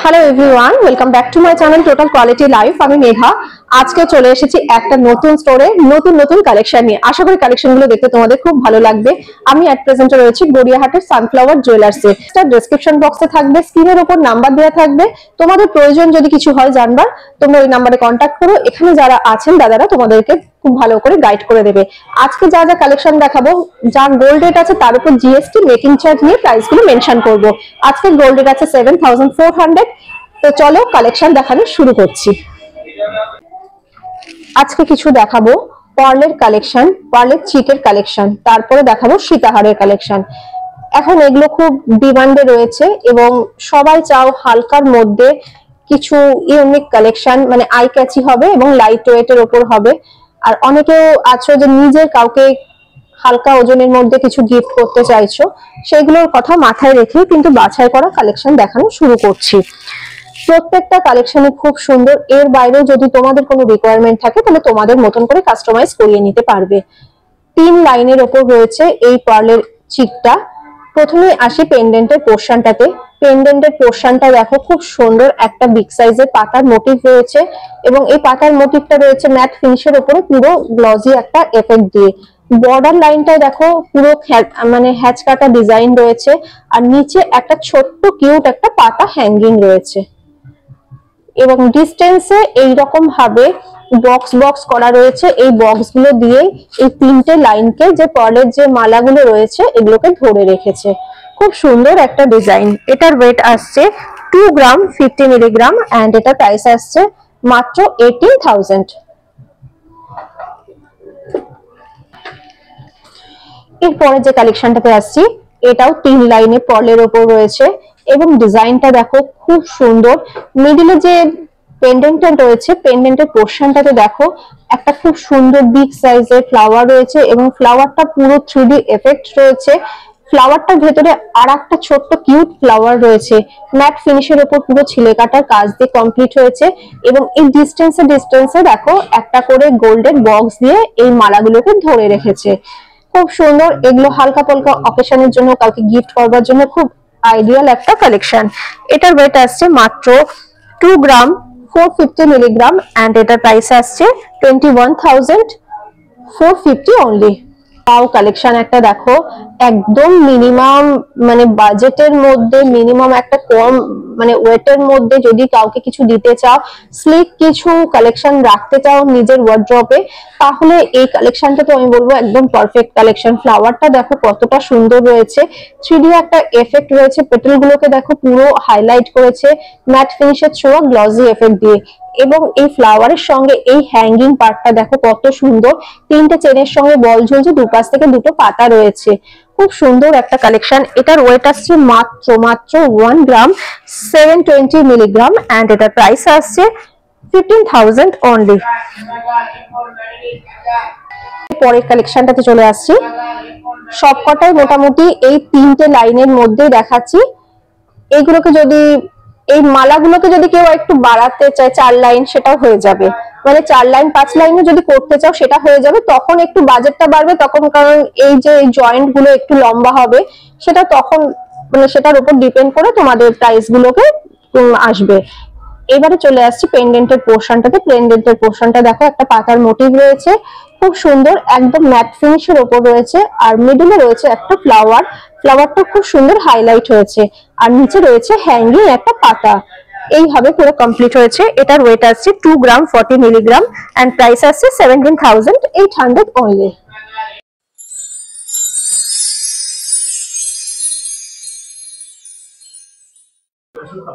Hello everyone, welcome back to my channel total quality life. আমি মেঘা। আজকে চলে এসেছি একটা নতুন স্টোরে নতুন নতুন কালেকশন নিয়ে। আশা করি কালেকশনগুলো দেখতে তোমাদের খুব ভালো লাগবে। আমি অ্যাট প্রেজেন্টে রয়েছি গড়িয়াহাটের সানফ্লাওয়ার জুয়েলার্সে। তার ডেসক্রিপশন বক্সে থাকবে, স্ক্রিনের উপর নাম্বার দেওয়া থাকবে। তোমাদের প্রয়োজন যদি কিছু হয় জানবার, তোমরা ওই নাম্বারে কন্ট্যাক্ট করো। এখানে যারা আছেন দাদারা তোমাদেরকে খুব ভালো করে গাইড করে দেবে। আজকে যা যা কালেকশন দেখাবো, যা গোল্ড রেট আছে তার উপর জিএসটি মেকিং চার্জ নিয়ে প্রাইসগুলো মেনশন করব। আজকে গোল্ড রেট আছে 7400। তো চলো কালেকশন দেখানো শুরু করছি। আজকে কিছু দেখাবো পার্লের কালেকশন, পার্লের চিকের কালেকশন, তারপরে দেখাবো সীতাহারের কালেকশন। এখন এগুলো খুব ডিমান্ডে রয়েছে এবং সবাই চাও হালকার মধ্যে কিছু ইউনিক কালেকশন, মানে আই ক্যাচি হবে এবং লাইট ওয়েটের ওপর হবে। আর অনেকেও আছো যে নিজের কাউকে হালকা ওজনের মধ্যে কিছু গিফট করতে চাইছো, সেগুলোর কথা মাথায় রেখে কিন্তু বাছাই করা কালেকশন দেখানো শুরু করছি। প্রত্যেকটা কালেকশনই খুব সুন্দর। এর বাইরেও যদি তোমাদের কোনো রিকোয়ারমেন্ট থাকে তাহলে তোমাদের মতন করে কাস্টমাইজ করিয়ে নিতে পারবে। 3 লাইনের ওপর রয়েছে এই পার্লের চিকটা। প্রথমে আসি পেন্ডেন্টের পোর্শনটাতে। পেন্ডেন্টের পোর্শনটা দেখো, খুব সুন্দর একটা বিগ সাইজের পাতার মোটিভ রয়েছে এবং এই পাতার মোটিভটা রয়েছে ম্যাট ফিনিশের উপরে পুরো গ্লজি একটা এফেক্ট দিয়ে। বর্ডার লাইনটায় দেখো পুরো মানে হ্যাচ কাটা ডিজাইন রয়েছে আর নিচে একটা ছোট্ট কিউট একটা পাতা হ্যাঙ্গিং রয়েছে এবং ডিস্টেন্সে এইরকম ভাবে বক্স বক্স করা রয়েছে। এই বক্স গুলো দিয়ে এই 3টে লাইনকে, যে পার্লের যে মালাগুলো রয়েছে এগুলোকে ধরে রেখেছে। খুব সুন্দর একটা ডিজাইন। এটার ওয়েট আসছে 2 গ্রাম 50 মিলিগ্রাম এন্ড এটার প্রাইস আসছে মাত্র 18,000। এরপরে যে কালেকশনটাতে আসছি, এটাও 3 লাইনে পার্লের ওপর রয়েছে এবং ডিজাইনটা দেখো খুব সুন্দর। মিডিলে যে পেন্ডেন্টটা রয়েছে, পেন্ডেন্টের পোর্শনটাতে দেখো একটা খুব সুন্দর বিগ সাইজের ফ্লাওয়ার রয়েছে এবং ফ্লাওয়ারটা পুরো 3D এফেক্ট রয়েছে। ফ্লাওয়ারটার ভেতরে আর একটা ছোট্ট কিউট ফ্লাওয়ার রয়েছে। ম্যাট ফিনিশের উপর পুরো ছিলে কাটার কাজ দিয়ে কমপ্লিট হয়েছে এবং এই ডিস্টেন্সে দেখো একটা করে গোল্ডের বক্স দিয়ে এই মালাগুলোকে ধরে রেখেছে। খুব সুন্দর। এগুলো হালকা পালকা অকেশনের জন্য, কাউকে গিফট করবার জন্য খুব আইডিয়াল একটা কালেকশন। এটার ওয়েট আসছে মাত্র 2 গ্রাম 450 মিলিগ্রাম এন্ড এটার প্রাইস আসছে 21,450 অনলি। পাও কালেকশন একটা দেখো, একদম মিনিমাম মানে বাজেটের মধ্যে, মিনিমাম একটা কম মানে ওয়েটের মধ্যে যদি কাউকে কিছু দিতে চাও, স্লিক কিছু কালেকশন রাখতে চাও নিজের ওয়ার্ড্রপে, তাহলে এই কালেকশনটা তো আমি বলবো একদম পারফেক্ট কালেকশন। ফ্লাওয়ারটা দেখো কতটা সুন্দর রয়েছে, 3D একটা এফেক্ট রয়েছে। পেটেল গুলোকে দেখো পুরো হাইলাইট করেছে ম্যাট ফিনিশের ছোঁয়া গ্লজি এফেক্ট দিয়ে এবং এই ফ্লাওয়ারের সঙ্গে এই হ্যাঙ্গিং পার্টটা দেখো কত সুন্দর। 3টে চেনের সঙ্গে বল ঝুলছে, দুপাশ থেকে 2টো পাতা রয়েছে। খুব সুন্দর একটা কালেকশন। এটার ওয়েট আসছে মাত্র 1 গ্রাম 720 মিলিগ্রাম এন্ড এটার প্রাইস আসছে 15,000 অনলি। পরের কালেকশনটাতে চলে আসছি। সবকটাই মোটামুটি এই 3টে লাইনের মধ্যে দেখাচ্ছি। এইগুলোকে যদি, এই মালাগুলোকে যদি কেউ একটু বাড়াতে চায় 4 লাইন, সেটাও হয়ে যাবে। মানে 4 লাইন 5 লাইনে যদি করতে চাও সেটা হয়ে যাবে। তখন একটু বাজেটটা বাড়বে তখন, কারণ এই যে জয়েন্ট গুলো একটু লম্বা হবে, সেটা তখন মানে সেটার উপর ডিপেন্ড করে তোমাদের প্রাইস গুলোকে আসবে। এবারে চলে আসছি পেন্ডেন্টের পোর্শনটাতে। পেন্ডেন্টের পোর্শনটা দেখো একটা পাতার মোটিভ রয়েছে, খুব সুন্দর, একদম ম্যাট ফিনিশের ওপর রয়েছে আর মিডলে রয়েছে একটা ফ্লাওয়ার। ফ্লাওয়ারটা খুব সুন্দর হাইলাইট হয়েছে আর নিচে রয়েছে হ্যাঙ্গিং একটা পাতা। এইভাবে পুরো কমপ্লিট হয়েছে। এটার ওয়েট আসছে 2 গ্রাম 40 মিলিগ্রাম এন্ড প্রাইস আসছে 17,800 অনলি।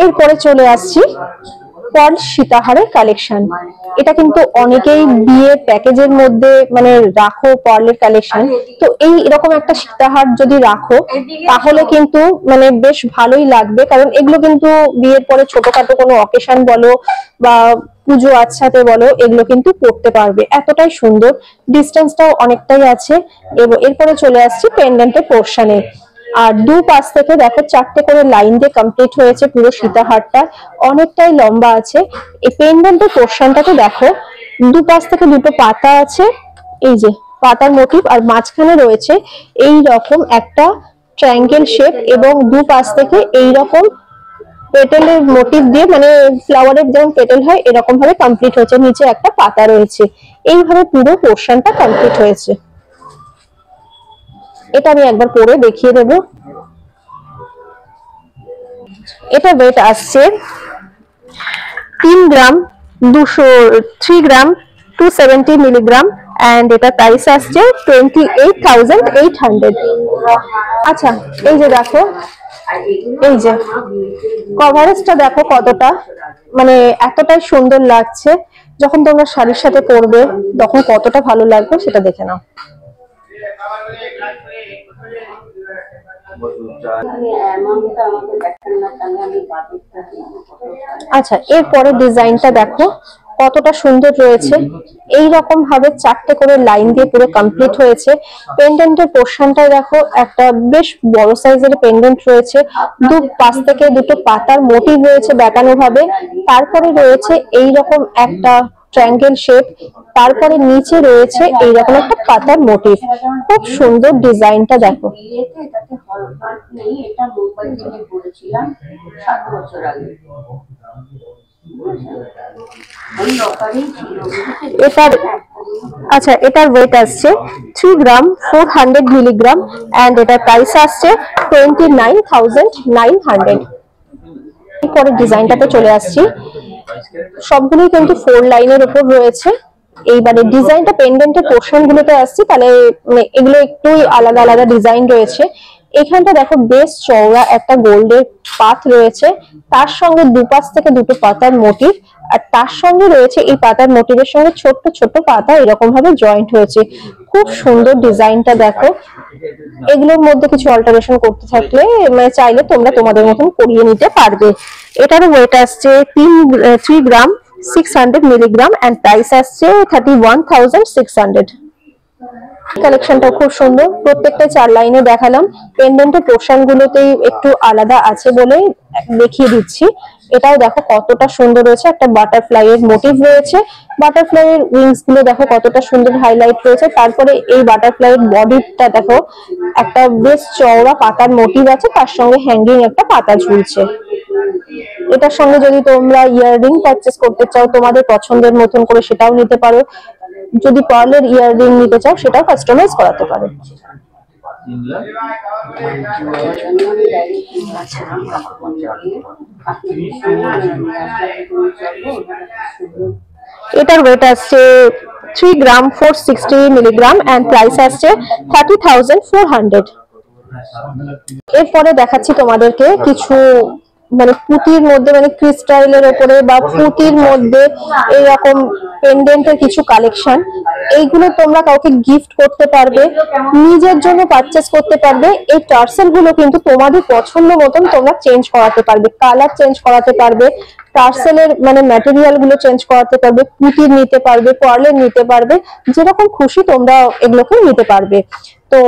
এরপরে চলে আসছি পার্ল সীতাহারের কালেকশন। এটা কিন্তু অনেকেই বিয়ের প্যাকেজের মধ্যে মানে রাখো পার্লের কালেকশন, তো এই এরকম একটা সীতাহার যদি রাখো তাহলে কিন্তু মানে বেশ ভালোই লাগবে, কারণ এগুলো কিন্তু বিয়ের পরে ছোটখাটো কোনো অকেশন বলো বা পুজো আচ্ছাতে বলো, এগুলো কিন্তু পড়তে পারবে। এতটাই সুন্দর, ডিস্টেন্সটাও অনেকটাই আছে। এবং এরপরে চলে আসছি পেন্ডেন্টের পোর্শনে। আর দুপাশ থেকে দেখো 4টে করে লাইন দিয়ে কমপ্লিট হয়েছে পুরো সীতাহারটা, অনেকটাই লম্বা আছে। এই পেন্ডেন্টের পোর্শনটাতে দেখো দুপাশ থেকে 2টো পাতা আছে, এই যে পাতার মোটিভ, আর মাঝখানে রয়েছে এই রকম একটা ট্রায়াঙ্গেল শেপ এবং দুপাশ থেকে এই রকম পেটেলের মোটিভ দিয়ে, মানে ফ্লাওয়ারের যেমন পেটেল হয় এরকম ভাবে কমপ্লিট হয়েছে। নিচে একটা পাতা রয়েছে, এইভাবে পুরো পোর্শনটা কমপ্লিট হয়েছে। এটা আমি একবার পরে দেখিয়ে দেব। এটা ওয়েট আসছে 3 গ্রাম 3 গ্রাম 270 মিলিগ্রাম এন্ড এটা প্রাইস আসছে 28,800। আচ্ছা, এই যে দেখো, এই যে কভারেজটা দেখো কতটা, মানে এতটাই সুন্দর লাগছে। যখন তোমরা শাড়ির সাথে পরবে তখন কতটা ভালো লাগবে সেটা দেখে নাও। আচ্ছা, এরপরে ডিজাইনটা দেখো কতটা সুন্দর রয়েছে। এই রকম ভাবে 4টে করে লাইন দিয়ে পুরো কমপ্লিট হয়েছে। পেন্ডেন্টের পোর্শনটা দেখো, একটা বেশ বড় সাইজের পেন্ডেন্ট রয়েছে, পাশ থেকে দুটো পাতার মোটিভ রয়েছে বেঁকানো ভাবে। তারপরে রয়েছে এই রকম একটা ট্রায়াঙ্গেল শেপ, তারপরে নিচে রয়েছে এইরকম একটা পাতার মোটিভ। খুব সুন্দর ডিজাইনটা দেখো। আচ্ছা, এটার ওয়েট আসছে 3 গ্রাম 400 মিলিগ্রাম এন্ড এটার প্রাইস আসছে 29,900। এরপরে ডিজাইনটাতে চলে আসছি। সবগুলোই কিন্তু 4 লাইনের উপর রয়েছে। এইবারে ডিজাইনটা পেন্ডেন্টের পোর্শন গুলোতে আসছি, তাহলে এগুলো একটু আলাদা আলাদা ডিজাইন রয়েছে। এখানটা দেখো বেশ চওড়া একটা গোল্ডের পাত রয়েছে, তার সঙ্গে দুপাশ থেকে দুটো পাতার মোটিভ, আর তার সঙ্গে রয়েছে এই পাতার মোটিভের সঙ্গে ছোট্ট ছোট্ট পাতা এরকম ভাবে জয়েন্ট হয়েছে। খুব সুন্দর ডিজাইনটা দেখো। এগুলোর মধ্যে কিছু অল্টারেশন করতে থাকলে চাইলে তোমরা তোমাদের মতন করিয়ে নিতে পারবে। এটার ওয়েট আসছে 3 গ্রাম 600 মিলিগ্রাম এন্ড প্রাইস আসছে 31,600। কালেকশনটা খুব সুন্দর, প্রত্যেকটা 4 লাইনে দেখালাম। পেন্ডেন্টের পোর্শন গুলোতেই একটু আলাদা আছে বলে দেখিয়ে দিচ্ছি। এটাও দেখো কতটা সুন্দর রয়েছে, একটা বাটারফ্লাই এর মোটিভ রয়েছে। বাটারফ্লাই এর উইংস গুলো দেখো কতটা সুন্দর হাইলাইট রয়েছে। তারপরে এই বাটারফ্লাই এর বডিটা দেখো, একটা বেশ চওড়া পাতার মোটিভ আছে, তার সঙ্গে হ্যাঙ্গিং একটা পাতা ঝুলছে। এটার সঙ্গে যদি তোমরা ইয়াররিং পারচেজ করতে চাও তোমাদের পছন্দের মতন করে, সেটাও নিতে পারো। যদি পার্লের ইয়াররিং নিতে চাও সেটাও কাস্টমাইজ করাতে পারো। এটার ওয়েট আসছে 3 গ্রাম 460 মিলিগ্রাম এন্ড প্রাইস আসছে 30,400। এরপরে দেখাচ্ছি তোমাদেরকে কিছু মানে পুঁতির মধ্যে, মানে ক্রিস্টালের উপরে বা পুঁতির মধ্যে এইরকম পেন্ডেন্টের কিছু কালেকশন। এইগুলো তোমরা কাউকে গিফট করতে পারবে, নিজের জন্য পারচেজ করতে পারবে। এই টার্সেল গুলো কিন্তু তোমাদের পছন্দ মতন তোমরা চেঞ্জ করাতে পারবে, কালার চেঞ্জ করাতে পারবে, টার্সেলের মানে ম্যাটেরিয়াল গুলো চেঞ্জ করাতে পারবে, পুঁতির নিতে পারবে, পার্লের নিতে পারবে, যেরকম খুশি তোমরা এগুলোকে নিতে পারবে। তো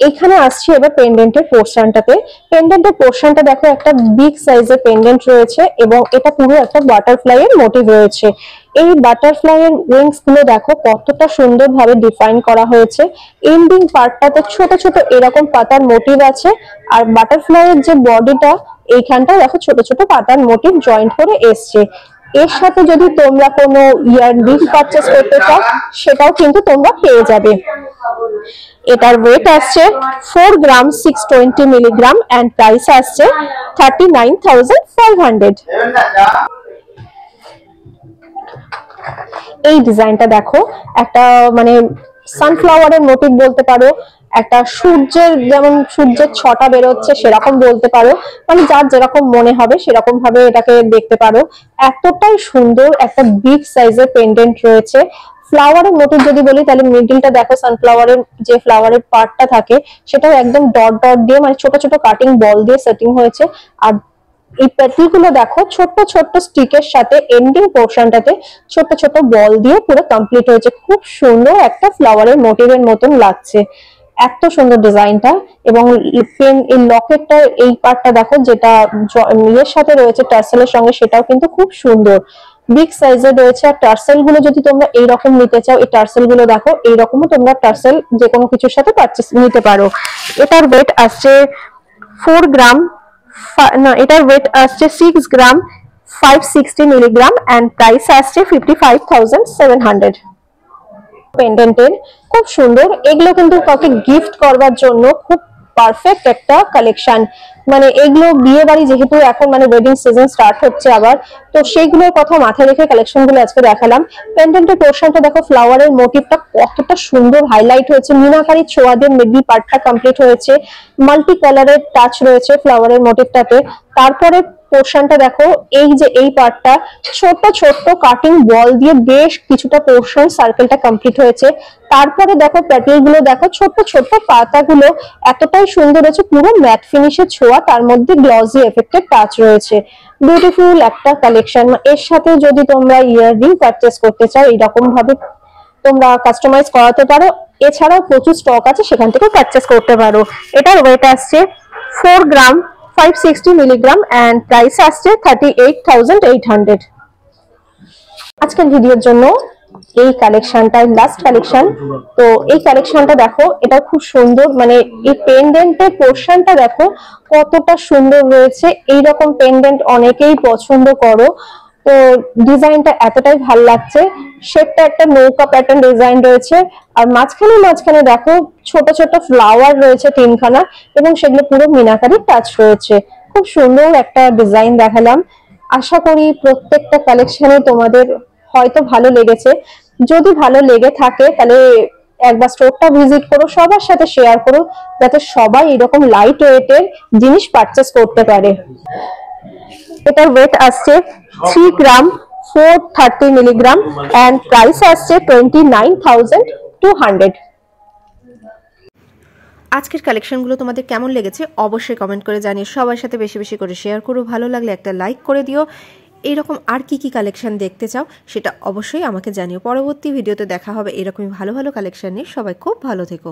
এখানে আসছি এবার পেন্ডেন্টের পোর্শনটাতে। পেন্ডেন্টের পোর্শনটা দেখো, একটা বিগ সাইজের পেন্ডেন্ট রয়েছে এবং এটা পুরো একটা বাটারফ্লাই এর মোটিভ রয়েছে। এই বাটারফ্লাই এর উইংস গুলো দেখো কতটা সুন্দরভাবে ডিফাইন করা হয়েছে। এন্ডিং পার্টটাতে ছোট ছোট এরকম পাতার মোটিভ আছে, আর বাটারফ্লাই এর যে বডিটা এইখানটা দেখো ছোট ছোট পাতার মোটিভ জয়েন্ট করে এসছে। এর সাথে যদি তোমরা কোনো ইয়াররিং পারচেজ করতে চাও সেটাও কিন্তু তোমরা পেয়ে যাবে। এটার ওয়েট আসছে 4 গ্রাম 620 মিলিগ্রাম এন্ড প্রাইস আসছে 39,500। এই ডিজাইনটা দেখো, একটা মানে সানফ্লাওয়ারের মোটিভ বলতে পারো, একটা সূর্যের, যেমন সূর্যের ছটা বেরোচ্ছে সেরকম বলতে পারো, মানে যার যেরকম মনে হবে সেরকম ভাবে এটাকে দেখতে পারো। এতটাই সুন্দর একটা বিগ সাইজের পেন্ডেন্ট রয়েছে। ফ্লাওয়ারের মোটিভ যদি বলি তাহলে মিডিলটা দেখো, সানফ্লাওয়ারের যে ফ্লাওয়ারের পার্টটা থাকে সেটাও একদম ডট ডট দিয়ে, মানে ছোট ছোট কাটিং বল দিয়ে সেটিং হয়েছে। আর এই পেটালগুলো দেখো ছোট ছোট স্টিকের সাথে এন্ডিং পোর্শনটাতে ছোট ছোট বল দিয়ে পুরো কমপ্লিট হয়েছে। খুব সুন্দর একটা ফ্লাওয়ারের মোটিভের মতন লাগছে, এত সুন্দর ডিজাইনটা। এবং এই লকেটটা এই পার্টটা দেখো, যেটা এর সাথে রয়েছে টার্সেলের সঙ্গে, সেটাও কিন্তু খুব সুন্দর বিগ সাইজের রয়েছে। আর টার্সেল গুলো যদি তোমরা এইরকম নিতে চাও, এই টার্সেল গুলো দেখো, এইরকমও তোমরা টার্সেল যে কোনো কিছুর সাথে পারচেজ নিতে পারো। এটার ওয়েট আসছে 4 গ্রাম না, এটার ওয়েট আসছে 6 গ্রাম 560 মিলিগ্রাম এন্ড প্রাইস আসছে 55,700। পেন্ডেন্টের খুব সুন্দর, এগুলো কিন্তু কাউকে গিফট করবার জন্য খুব পারফেক্ট একটা কালেকশন। মানে এগুলো বিয়ে বাড়ি যেহেতু এখন মানে ওয়েডিং সিজন স্টার্ট হচ্ছে আবার, তো সেইগুলোর কথা মাথায় রেখে কালেকশন গুলো আজকে দেখালাম। পেন্ডেন্টের পোর্শনটা দেখো, ফ্লাওয়ারের মোটিভটা কতটা সুন্দর হাইলাইট হয়েছে, মিনাকারি ছোঁয়া দিয়ে মিডল পার্টটা কমপ্লিট হয়েছে, মাল্টি কালারের টাচ রয়েছে ফ্লাওয়ারের মোটিভটাতে। তারপরে পোর্শনটা দেখো, এই যে এই পার্টটা ছোট ছোট কাটিং বল দিয়ে বেশ কিছুটা পোর্শন সার্কেলটা কমপ্লিট হয়েছে। তারপরে দেখো প্যাটেল গুলো দেখো, ছোট ছোট পাতাগুলো এতটাই সুন্দর হয়েছে, পুরো ম্যাট ফিনিশের ছোঁয়া, তার মধ্যে গ্লসি এফেক্টের টাচ রয়েছে। বিউটিফুল একটা কালেকশন। এর সাথে যদি তোমরা ইয়াররিং পারচেস করতে চাও, এইরকম ভাবে তোমরা কাস্টমাইজ করাতে পারো। এছাড়াও প্রচুর স্টক আছে, সেখান থেকে পারচেস করতে পারো। এটার ওয়েট আসছে 4 গ্রাম 560 মিলিগ্রাম এন্ড প্রাইস আসছে 38,800। আজকের ভিডিওর জন্য এই কালেকশনটাই লাস্ট কালেকশন। তো এই কালেকশনটা দেখো, এটা খুব সুন্দর, মানে এই পেন্ডেন্টের পোর্শনটা দেখো কতটা সুন্দর রয়েছে। এইরকম পেন্ডেন্ট অনেকেই পছন্দ করো, তো ডিজাইনটা এতটাই ভালো লাগছে। শেপটা একটা নৌকা প্যাটার্ন ডিজাইন রয়েছে, আর মাঝখানে মাঝখানে দেখো ছোট ছোট ফ্লাওয়ার রয়েছে 3খানা, এবং সেগুলো পুরো মিনাকারি টাচ রয়েছে। খুব সুন্দর একটা ডিজাইন দেখালাম। আশা করি প্রত্যেকটা কালেকশনে তোমাদের হয়তো ভালো লেগেছে। যদি ভালো লেগে থাকে তাহলে একবার স্টোরটা ভিজিট করো, সবার সাথে শেয়ার করো, যাতে সবাই এরকম লাইট ওয়েটের জিনিস পারচেস করতে পারে। এটার ওয়েট আসছে 3 গ্রাম 430 মিলিগ্রাম এন্ড প্রাইস আসছে 29,200। আজকের কালেকশনগুলো তোমাদের কেমন লেগেছে অবশ্যই কমেন্ট করে জানিও, সবার সাথে বেশি বেশি করে শেয়ার করো, ভালো লাগলে একটা লাইক করে দিও। এইরকম আর কি কি কালেকশন দেখতে চাও সেটা অবশ্যই আমাকে জানিও। পরবর্তী ভিডিওতে দেখা হবে এরকমই ভালো ভালো কালেকশন নিয়ে। সবাই খুব ভালো থেকো।